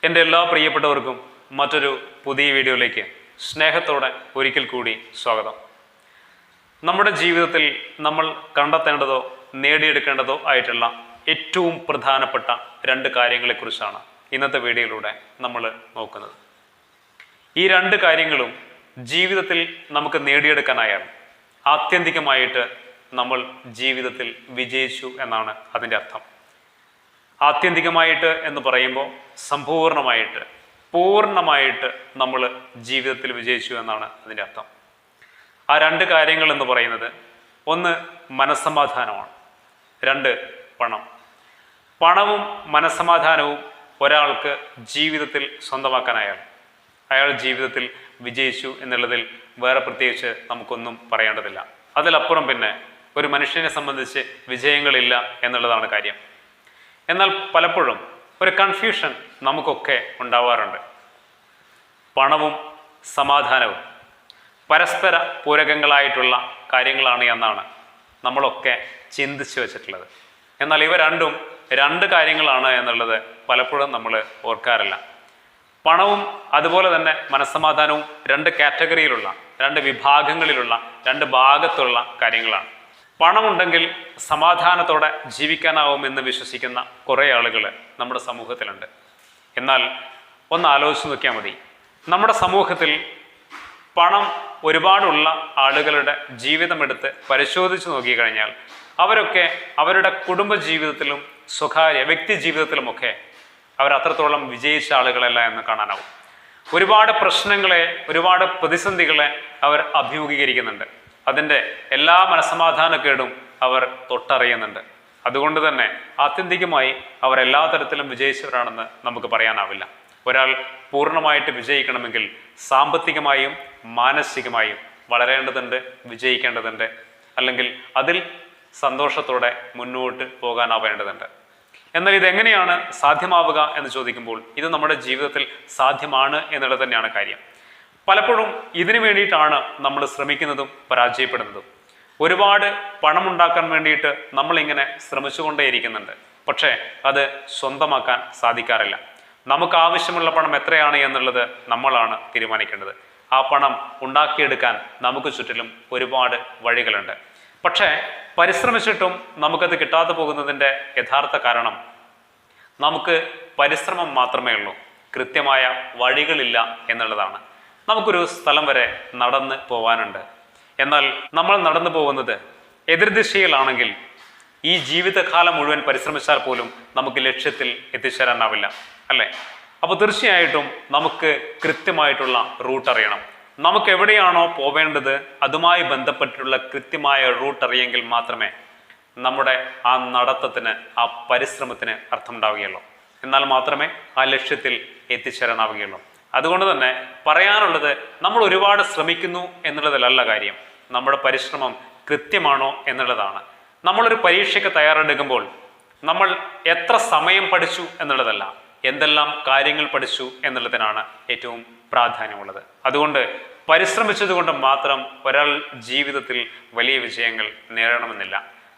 എൻ്റെ എല്ലാ പ്രിയപ്പെട്ടവർക്കും മറ്റൊരു പുതിയ വീഡിയോയിലേക്ക് സ്നേഹത്തോടെ ഒരിക്കൽ കൂടി സ്വാഗതം. നമ്മുടെ ജീവിതത്തിൽ നമ്മൾ കണ്ടെത്തേണ്ടതോ നേടിയെടുക്കേണ്ടതോ ആയിട്ടുള്ള ഏറ്റവും പ്രധാനപ്പെട്ട രണ്ട് കാര്യങ്ങളെക്കുറിച്ചാണ് ഇന്നത്തെ വീഡിയോയിലൂടെ നമ്മൾ നോക്കുന്നത്. ഈ രണ്ട് കാര്യങ്ങളും ജീവിതത്തിൽ നമുക്ക് നേടിയെടുക്കാനായാൽ ആത്യന്തികമായിട്ട് നമ്മൾ ജീവിതത്തിൽ വിജയിച്ചു എന്നാണ് അതിൻ്റെ അർത്ഥം. ആത്യന്തികമായിട്ട് എന്ന് പറയുമ്പോൾ സമ്പൂർണമായിട്ട് പൂർണ്ണമായിട്ട് നമ്മൾ ജീവിതത്തിൽ വിജയിച്ചു എന്നാണ് അതിൻ്റെ അർത്ഥം. ആ രണ്ട് കാര്യങ്ങൾ എന്ന് പറയുന്നത്, ഒന്ന് മനസ്സമാധാനമാണ്, രണ്ട് പണം. പണവും മനസ്സമാധാനവും ഒരാൾക്ക് ജീവിതത്തിൽ സ്വന്തമാക്കാനായാൽ അയാൾ ജീവിതത്തിൽ വിജയിച്ചു എന്നുള്ളതിൽ വേറെ പ്രത്യേകിച്ച് നമുക്കൊന്നും പറയേണ്ടതില്ല. അതിലപ്പുറം പിന്നെ ഒരു മനുഷ്യനെ സംബന്ധിച്ച് വിജയങ്ങളില്ല എന്നുള്ളതാണ് കാര്യം. എന്നാൽ പലപ്പോഴും ഒരു കൺഫ്യൂഷൻ നമുക്കൊക്കെ ഉണ്ടാവാറുണ്ട്. പണവും സമാധാനവും പരസ്പര പൂരകങ്ങളായിട്ടുള്ള കാര്യങ്ങളാണ് എന്നാണ് നമ്മളൊക്കെ ചിന്തിച്ചു വച്ചിട്ടുള്ളത്. എന്നാൽ ഇവ രണ്ടും രണ്ട് കാര്യങ്ങളാണ് എന്നുള്ളത് പലപ്പോഴും നമ്മൾ ഓർക്കാറില്ല. പണവും അതുപോലെ തന്നെ മനസ്സമാധാനവും രണ്ട് കാറ്റഗറിയിലുള്ള, രണ്ട് വിഭാഗങ്ങളിലുള്ള, രണ്ട് ഭാഗത്തുള്ള കാര്യങ്ങളാണ്. പണമുണ്ടെങ്കിൽ സമാധാനത്തോടെ ജീവിക്കാനാവുമെന്ന് വിശ്വസിക്കുന്ന കുറേ ആളുകൾ നമ്മുടെ സമൂഹത്തിലുണ്ട്. എന്നാൽ ഒന്ന് ആലോചിച്ച് നോക്കിയാൽ മതി, നമ്മുടെ സമൂഹത്തിൽ പണം ഒരുപാടുള്ള ആളുകളുടെ ജീവിതമെടുത്ത് പരിശോധിച്ച് നോക്കിക്കഴിഞ്ഞാൽ അവരൊക്കെ അവരുടെ കുടുംബ ജീവിതത്തിലും സ്വകാര്യ വ്യക്തി ജീവിതത്തിലുമൊക്കെ അവർ അത്രത്തോളം വിജയിച്ച ആളുകളല്ല എന്ന് കാണാനാവും. ഒരുപാട് പ്രശ്നങ്ങളെ, ഒരുപാട് പ്രതിസന്ധികളെ അവർ അഭിമുഖീകരിക്കുന്നുണ്ട്. അതിൻ്റെ എല്ലാ മനസ്സമാധാനക്കേടും അവർ തൊട്ടറിയുന്നുണ്ട്. അതുകൊണ്ട് തന്നെ ആത്യന്തികമായി അവർ എല്ലാ തരത്തിലും വിജയിച്ചവരാണെന്ന് നമുക്ക് പറയാനാവില്ല. ഒരാൾ പൂർണ്ണമായിട്ട് വിജയിക്കണമെങ്കിൽ സാമ്പത്തികമായും മാനസികമായും വളരേണ്ടതുണ്ട്, വിജയിക്കേണ്ടതുണ്ട്, അല്ലെങ്കിൽ അതിൽ സന്തോഷത്തോടെ മുന്നോട്ട് പോകാനാവേണ്ടതുണ്ട്. എന്നാൽ ഇതെങ്ങനെയാണ് സാധ്യമാവുക എന്ന് ചോദിക്കുമ്പോൾ ഇത് നമ്മുടെ ജീവിതത്തിൽ സാധ്യമാണ് എന്നുള്ളത് തന്നെയാണ് കാര്യം. പലപ്പോഴും ഇതിനു വേണ്ടിയിട്ടാണ് നമ്മൾ ശ്രമിക്കുന്നതും പരാജയപ്പെടുന്നതും. ഒരുപാട് പണമുണ്ടാക്കാൻ വേണ്ടിയിട്ട് നമ്മളിങ്ങനെ ശ്രമിച്ചുകൊണ്ടേയിരിക്കുന്നുണ്ട്. പക്ഷേ അത് സ്വന്തമാക്കാൻ സാധിക്കാറില്ല. നമുക്ക് ആവശ്യമുള്ള പണം എത്രയാണ് എന്നുള്ളത് നമ്മളാണ് തീരുമാനിക്കേണ്ടത്. ആ പണം ഉണ്ടാക്കിയെടുക്കാൻ നമുക്ക് ചുറ്റിലും ഒരുപാട് വഴികളുണ്ട്. പക്ഷേ പരിശ്രമിച്ചിട്ടും നമുക്കത് കിട്ടാതെ പോകുന്നതിൻ്റെ യഥാർത്ഥ കാരണം നമുക്ക് പരിശ്രമം മാത്രമേ ഉള്ളൂ, കൃത്യമായ വഴികളില്ല എന്നുള്ളതാണ്. നമുക്കൊരു സ്ഥലം വരെ നടന്ന് പോകാനുണ്ട്. എന്നാൽ നമ്മൾ നടന്നു പോകുന്നത് എതിർദിശയിലാണെങ്കിൽ ഈ ജീവിതകാലം മുഴുവൻ പരിശ്രമിച്ചാൽ പോലും നമുക്ക് ലക്ഷ്യത്തിൽ എത്തിച്ചേരാനാവില്ല, അല്ലേ? അപ്പോൾ തീർച്ചയായിട്ടും നമുക്ക് കൃത്യമായിട്ടുള്ള റൂട്ട് അറിയണം. നമുക്ക് എവിടെയാണോ പോവേണ്ടത് അതുമായി ബന്ധപ്പെട്ടുള്ള കൃത്യമായ റൂട്ട് അറിയെങ്കിൽ മാത്രമേ നമ്മുടെ ആ നടത്തത്തിന്, ആ പരിശ്രമത്തിന് അർത്ഥമുണ്ടാവുകയുള്ളൂ. എന്നാൽ മാത്രമേ ആ ലക്ഷ്യത്തിൽ എത്തിച്ചേരാനാവുകയുള്ളൂ. അതുകൊണ്ട് തന്നെ പറയാനുള്ളത്, നമ്മൾ ഒരുപാട് ശ്രമിക്കുന്നു എന്നുള്ളതിലല്ല കാര്യം, നമ്മുടെ പരിശ്രമം കൃത്യമാണോ എന്നുള്ളതാണ്. നമ്മളൊരു പരീക്ഷയ്ക്ക് തയ്യാറെടുക്കുമ്പോൾ നമ്മൾ എത്ര സമയം പഠിച്ചു എന്നുള്ളതല്ല, എന്തെല്ലാം കാര്യങ്ങൾ പഠിച്ചു എന്നുള്ളതിനാണ് ഏറ്റവും പ്രാധാന്യമുള്ളത്. അതുകൊണ്ട് പരിശ്രമിച്ചത് കൊണ്ട് മാത്രം ഒരാൾ ജീവിതത്തിൽ വലിയ വിജയങ്ങൾ നേടണമെന്നില്ല.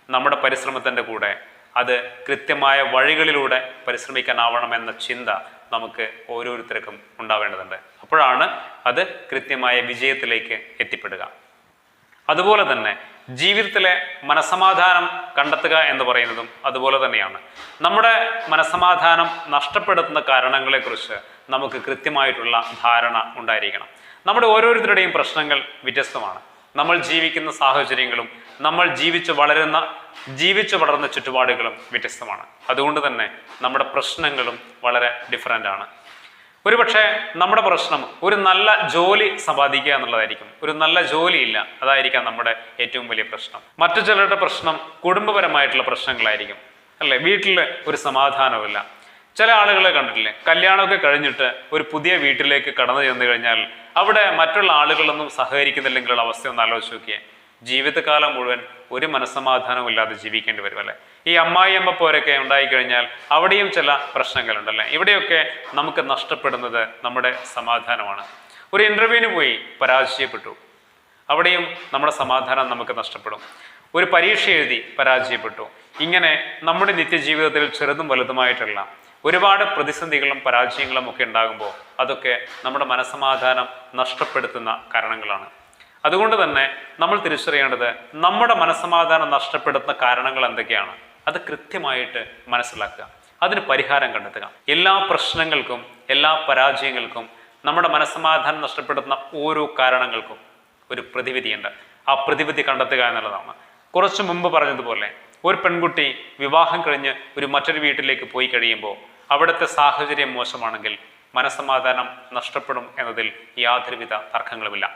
നമ്മുടെ പരിശ്രമത്തിൻ്റെ കൂടെ അത് കൃത്യമായ വഴികളിലൂടെ പരിശ്രമിക്കാനാവണമെന്ന ചിന്ത നമുക്ക് ഓരോരുത്തർക്കും ഉണ്ടാവേണ്ടതുണ്ട്. അപ്പോഴാണ് അത് കൃത്യമായ വിജയത്തിലേക്ക് എത്തിപ്പെടുക. അതുപോലെ തന്നെ ജീവിതത്തിലെ മനസ്സമാധാനം കണ്ടെത്തുക എന്ന് പറയുന്നതും അതുപോലെ തന്നെയാണ്. നമ്മുടെ മനസ്സമാധാനം നഷ്ടപ്പെടുത്തുന്ന കാരണങ്ങളെക്കുറിച്ച് നമുക്ക് കൃത്യമായിട്ടുള്ള ധാരണ ഉണ്ടായിരിക്കണം. നമ്മുടെ ഓരോരുത്തരുടെയും പ്രശ്നങ്ങൾ വ്യത്യസ്തമാണ്. നമ്മൾ ജീവിക്കുന്ന സാഹചര്യങ്ങളും നമ്മൾ ജീവിച്ചു വളർന്ന ചുറ്റുപാടുകളും വ്യത്യസ്തമാണ്. അതുകൊണ്ട് തന്നെ നമ്മുടെ പ്രശ്നങ്ങളും വളരെ ഡിഫറൻ്റ് ആണ്. ഒരുപക്ഷെ നമ്മുടെ പ്രശ്നം ഒരു നല്ല ജോലി സമ്പാദിക്കുക എന്നുള്ളതായിരിക്കും. ഒരു നല്ല ജോലിയില്ല, അതായിരിക്കാം നമ്മുടെ ഏറ്റവും വലിയ പ്രശ്നം. മറ്റു ചിലരുടെ പ്രശ്നം കുടുംബപരമായിട്ടുള്ള പ്രശ്നങ്ങളായിരിക്കും, അല്ലേ? വീട്ടിൽ ഒരു സമാധാനമില്ല. ചില ആളുകളെ കണ്ടിട്ടില്ലേ, കല്യാണമൊക്കെ കഴിഞ്ഞിട്ട് ഒരു പുതിയ വീട്ടിലേക്ക് കടന്നു ചെന്ന് കഴിഞ്ഞാൽ അവിടെ മറ്റുള്ള ആളുകളൊന്നും സഹകരിക്കുന്നില്ലെങ്കിലുള്ള അവസ്ഥ ഒന്ന് ആലോചിച്ച് നോക്കിയേ. ജീവിതകാലം മുഴുവൻ ഒരു മനസ്സമാധാനവും ഇല്ലാതെ ജീവിക്കേണ്ടി വരും, അല്ലേ? ഈ അമ്മായിയമ്മ പോരൊക്കെ ഉണ്ടായിക്കഴിഞ്ഞാൽ അവിടെയും ചില പ്രശ്നങ്ങളുണ്ടല്ലേ. ഇവിടെയൊക്കെ നമുക്ക് നഷ്ടപ്പെടുന്നത് നമ്മുടെ സമാധാനമാണ്. ഒരു ഇൻ്റർവ്യൂവിന് പോയി പരാജയപ്പെട്ടു, അവിടെയും നമ്മുടെ സമാധാനം നമുക്ക് നഷ്ടപ്പെടും. ഒരു പരീക്ഷ എഴുതി പരാജയപ്പെട്ടു. ഇങ്ങനെ നമ്മുടെ നിത്യജീവിതത്തിൽ ചെറുതും വലുതുമായിട്ടുള്ള ഒരുപാട് പ്രതിസന്ധികളും പരാജയങ്ങളും ഒക്കെ ഉണ്ടാകുമ്പോൾ അതൊക്കെ നമ്മുടെ മനസ്സമാധാനം നഷ്ടപ്പെടുത്തുന്ന കാരണങ്ങളാണ്. അതുകൊണ്ട് തന്നെ നമ്മൾ തിരിച്ചറിയേണ്ടത് നമ്മുടെ മനസ്സമാധാനം നഷ്ടപ്പെടുത്തുന്ന കാരണങ്ങൾ എന്തൊക്കെയാണ്, അത് കൃത്യമായിട്ട് മനസ്സിലാക്കുക, അതിന് പരിഹാരം കണ്ടെത്തുക. എല്ലാ പ്രശ്നങ്ങൾക്കും എല്ലാ പരാജയങ്ങൾക്കും നമ്മുടെ മനസ്സമാധാനം നഷ്ടപ്പെടുത്തുന്ന ഓരോ കാരണങ്ങൾക്കും ഒരു പ്രതിവിധിയുണ്ട്. ആ പ്രതിവിധി കണ്ടെത്തുക എന്നുള്ളതാണ്. കുറച്ചു മുമ്പ് പറഞ്ഞതുപോലെ ഒരു പെൺകുട്ടി വിവാഹം കഴിഞ്ഞ് മറ്റൊരു വീട്ടിലേക്ക് പോയി കഴിയുമ്പോൾ അവിടുത്തെ സാഹചര്യം മോശമാണെങ്കിൽ മനസ്സമാധാനം നഷ്ടപ്പെടും എന്നതിൽ യാതൊരുവിധ തർക്കങ്ങളുമില്ല.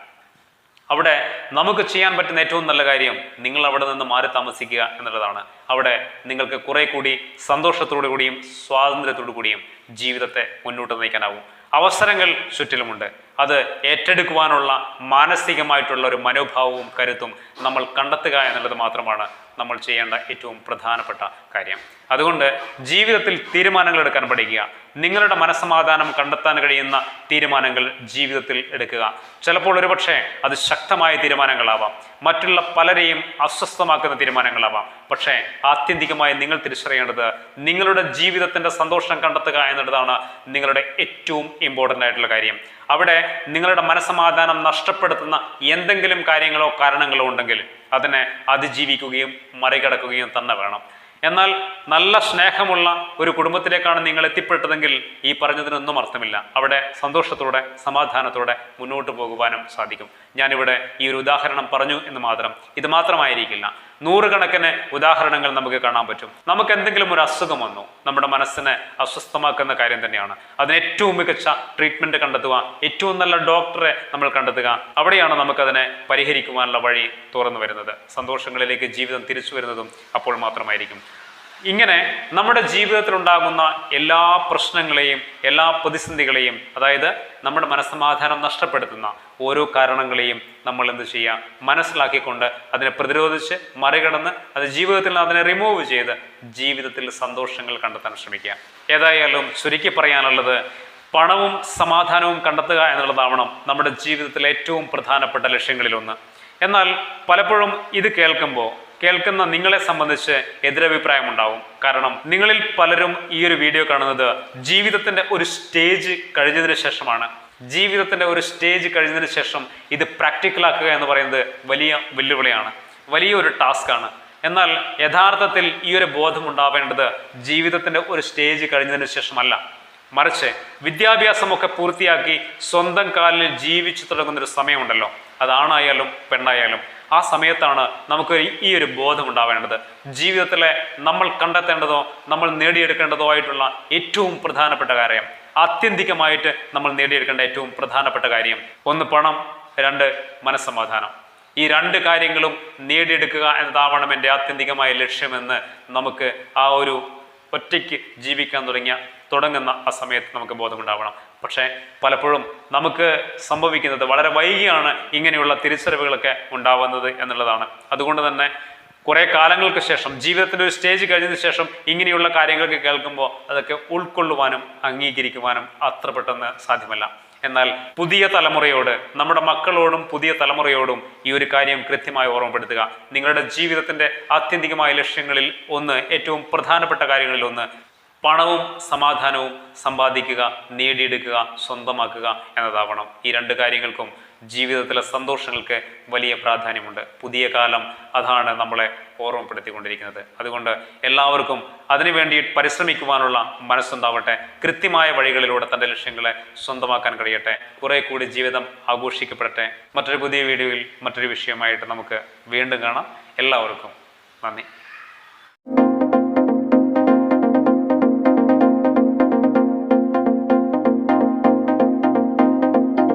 അവിടെ നമുക്ക് ചെയ്യാൻ പറ്റുന്ന ഏറ്റവും നല്ല കാര്യം നിങ്ങൾ അവിടെ നിന്ന് മാറി താമസിക്കുക എന്നുള്ളതാണ്. അവിടെ നിങ്ങൾക്ക് കുറെ കൂടി സന്തോഷത്തോടു കൂടിയും സ്വാതന്ത്ര്യത്തോടു കൂടിയും ജീവിതത്തെ മുന്നോട്ട് നയിക്കാനാവും. അവസരങ്ങൾ ചുറ്റിലുമുണ്ട്. അത് ഏറ്റെടുക്കുവാനുള്ള മാനസികമായിട്ടുള്ള ഒരു മനോഭാവവും കരുത്തും നമ്മൾ കണ്ടെത്തുക എന്നുള്ളത് മാത്രമാണ് നമ്മൾ ചെയ്യേണ്ട ഏറ്റവും പ്രധാനപ്പെട്ട കാര്യം. അതുകൊണ്ട് ജീവിതത്തിൽ തീരുമാനങ്ങൾ എടുക്കാൻ പഠിക്കുക. നിങ്ങളുടെ മനസ്സമാധാനം കണ്ടെത്താൻ കഴിയുന്ന തീരുമാനങ്ങൾ ജീവിതത്തിൽ എടുക്കുക. ചിലപ്പോൾ ഒരുപക്ഷെ അത് ശക്തമായ തീരുമാനങ്ങളാവാം, മറ്റുള്ള പലരെയും അസ്വസ്ഥമാക്കുന്ന തീരുമാനങ്ങളാവാം. പക്ഷേ ആത്യന്തികമായി നിങ്ങൾ തിരിച്ചറിയേണ്ടത് നിങ്ങളുടെ ജീവിതത്തിന്റെ സന്തോഷം കണ്ടെത്തുക എന്നുള്ളതാണ് നിങ്ങളുടെ ഏറ്റവും ഇമ്പോർട്ടൻ്റ് ആയിട്ടുള്ള കാര്യം. അവിടെ നിങ്ങളുടെ മനസ്സമാധാനം നഷ്ടപ്പെടുത്തുന്ന എന്തെങ്കിലും കാര്യങ്ങളോ കാരണങ്ങളോ ഉണ്ടെങ്കിൽ അതിനെ അതിജീവിക്കുകയും മറികടക്കുകയും തന്നെ വേണം. എന്നാൽ നല്ല സ്നേഹമുള്ള ഒരു കുടുംബത്തിലേക്കാണ് നിങ്ങൾ എത്തിപ്പെട്ടതെങ്കിൽ ഈ പറഞ്ഞതിനൊന്നും അർത്ഥമില്ല. അവിടെ സന്തോഷത്തോടെ സമാധാനത്തോടെ മുന്നോട്ട് പോകുവാനും സാധിക്കും. ഞാനിവിടെ ഈ ഒരു ഉദാഹരണം പറഞ്ഞു എന്ന് മാത്രം. ഇത് മാത്രമായിരിക്കില്ല, നൂറുകണക്കിന് ഉദാഹരണങ്ങൾ നമുക്ക് കാണാൻ പറ്റും. നമുക്ക് എന്തെങ്കിലും ഒരു അസുഖം വന്നു, നമ്മുടെ മനസ്സിനെ അസ്വസ്ഥമാക്കുന്ന കാര്യം തന്നെയാണ്. അതിന് ഏറ്റവും മികച്ച ട്രീറ്റ്മെന്റ് കണ്ടെത്തുക, ഏറ്റവും നല്ല ഡോക്ടറെ നമ്മൾ കണ്ടെത്തുക. അവിടെയാണ് നമുക്കതിനെ പരിഹരിക്കുവാനുള്ള വഴി തുറന്നു വരുന്നത്. സന്തോഷങ്ങളിലേക്ക് ജീവിതം തിരിച്ചു വരുന്നതും അപ്പോൾ മാത്രമായിരിക്കും. ഇങ്ങനെ നമ്മുടെ ജീവിതത്തിൽ ഉണ്ടാകുന്ന എല്ലാ പ്രശ്നങ്ങളെയും എല്ലാ പ്രതിസന്ധികളെയും, അതായത് നമ്മുടെ മനസ്സമാധാനം നഷ്ടപ്പെടുത്തുന്ന ഓരോ കാരണങ്ങളെയും നമ്മൾ എന്ത് ചെയ്യുക, മനസ്സിലാക്കിക്കൊണ്ട് അതിനെ പ്രതിരോധിച്ച് മറികടന്ന് അത് ജീവിതത്തിൽ നിന്ന് അതിനെ റിമൂവ് ചെയ്ത് ജീവിതത്തിൽ സന്തോഷങ്ങൾ കണ്ടെത്താൻ ശ്രമിക്കുക. ഏതായാലും ചുരുക്കി പറയാനുള്ളത്, പണവും സമാധാനവും കണ്ടെത്തുക എന്നുള്ളതാവണം നമ്മുടെ ജീവിതത്തിലെ ഏറ്റവും പ്രധാനപ്പെട്ട ലക്ഷ്യങ്ങളിലൊന്ന്. എന്നാൽ പലപ്പോഴും ഇത് കേൾക്കുന്ന നിങ്ങളെ സംബന്ധിച്ച് എതിരഭിപ്രായം ഉണ്ടാവും. കാരണം നിങ്ങളിൽ പലരും ഈ ഒരു വീഡിയോ കാണുന്നത് ജീവിതത്തിന്റെ ഒരു സ്റ്റേജ് കഴിഞ്ഞതിന് ശേഷമാണ്. ജീവിതത്തിന്റെ ഒരു സ്റ്റേജ് കഴിഞ്ഞതിന് ശേഷം ഇത് പ്രാക്ടിക്കലാക്കുക എന്ന് പറയുന്നത് വലിയ വെല്ലുവിളിയാണ്, വലിയൊരു ടാസ്ക്കാണ്. എന്നാൽ യഥാർത്ഥത്തിൽ ഈ ഒരു ബോധം ഉണ്ടാവേണ്ടത് ജീവിതത്തിന്റെ ഒരു സ്റ്റേജ് കഴിഞ്ഞതിന് ശേഷമല്ല, മറിച്ച് വിദ്യാഭ്യാസമൊക്കെ പൂർത്തിയാക്കി സ്വന്തം കാലിൽ ജീവിച്ചു തുടങ്ങുന്നൊരു സമയമുണ്ടല്ലോ, അതാണായാലും പെണ്ണായാലും. ആ സമയത്താണ് നമുക്ക് ഈ ഒരു ബോധം ഉണ്ടാവേണ്ടത്. ജീവിതത്തിലെ നമ്മൾ കണ്ടെത്തേണ്ടതോ നമ്മൾ നേടിയെടുക്കേണ്ടതോ ആയിട്ടുള്ള ഏറ്റവും പ്രധാനപ്പെട്ട കാര്യം, ആത്യന്തികമായിട്ട് നമ്മൾ നേടിയെടുക്കേണ്ട ഏറ്റവും പ്രധാനപ്പെട്ട കാര്യം, ഒന്ന് പണം, രണ്ട് മനസ്സമാധാനം. ഈ രണ്ട് കാര്യങ്ങളും നേടിയെടുക്കുക എന്നതാവണം എൻ്റെ ആത്യന്തികമായ ലക്ഷ്യമെന്ന് നമുക്ക് ആ ഒരു ഒറ്റയ്ക്ക് ജീവിക്കാൻ തുടങ്ങുന്ന ആ സമയത്ത് നമുക്ക് ബോധമുണ്ടാവണം. പക്ഷേ പലപ്പോഴും നമുക്ക് സംഭവിക്കുന്നത് വളരെ വൈകിയാണ് ഇങ്ങനെയുള്ള തിരിച്ചറിവുകളൊക്കെ ഉണ്ടാവുന്നത് എന്നുള്ളതാണ്. അതുകൊണ്ട് തന്നെ കുറെ കാലങ്ങൾക്ക് ശേഷം, ജീവിതത്തിൻ്റെ ഒരു സ്റ്റേജ് കഴിഞ്ഞതിന് ശേഷം ഇങ്ങനെയുള്ള കാര്യങ്ങളൊക്കെ കേൾക്കുമ്പോൾ അതൊക്കെ ഉൾക്കൊള്ളുവാനും അംഗീകരിക്കുവാനും അത്ര പെട്ടെന്ന് സാധ്യമല്ല. എന്നാൽ പുതിയ തലമുറയോട്, നമ്മുടെ മക്കളോടും പുതിയ തലമുറയോടും ഈ ഒരു കാര്യം കൃത്യമായി ഓർമ്മപ്പെടുത്തുക. നിങ്ങളുടെ ജീവിതത്തിന്റെ ആത്യന്തികമായ ലക്ഷ്യങ്ങളിൽ ഒന്ന്, ഏറ്റവും പ്രധാനപ്പെട്ട കാര്യങ്ങളിൽ ഒന്ന്, പണവും സമാധാനവും സമ്പാദിക്കുക, നേടിയെടുക്കുക, സ്വന്തമാക്കുക എന്നതാവണം. ഈ രണ്ട് കാര്യങ്ങൾക്കും ജീവിതത്തിലെ സന്തോഷങ്ങൾക്ക് വലിയ പ്രാധാന്യമുണ്ട്. പുതിയ കാലം അതാണ് നമ്മളെ ഓർമ്മപ്പെടുത്തിക്കൊണ്ടിരിക്കുന്നത്. അതുകൊണ്ട് എല്ലാവർക്കും അതിനുവേണ്ടി പരിശ്രമിക്കുവാനുള്ള മനസ്സുണ്ടാവട്ടെ. കൃത്യമായ വഴികളിലൂടെ തൻ്റെ ലക്ഷ്യങ്ങളെ സ്വന്തമാക്കാൻ കഴിയട്ടെ. കുറെ കൂടി ജീവിതം ആഘോഷിക്കപ്പെടട്ടെ. മറ്റൊരു പുതിയ വീഡിയോയിൽ മറ്റൊരു വിഷയമായിട്ട് നമുക്ക് വീണ്ടും കാണാം. എല്ലാവർക്കും നന്ദി.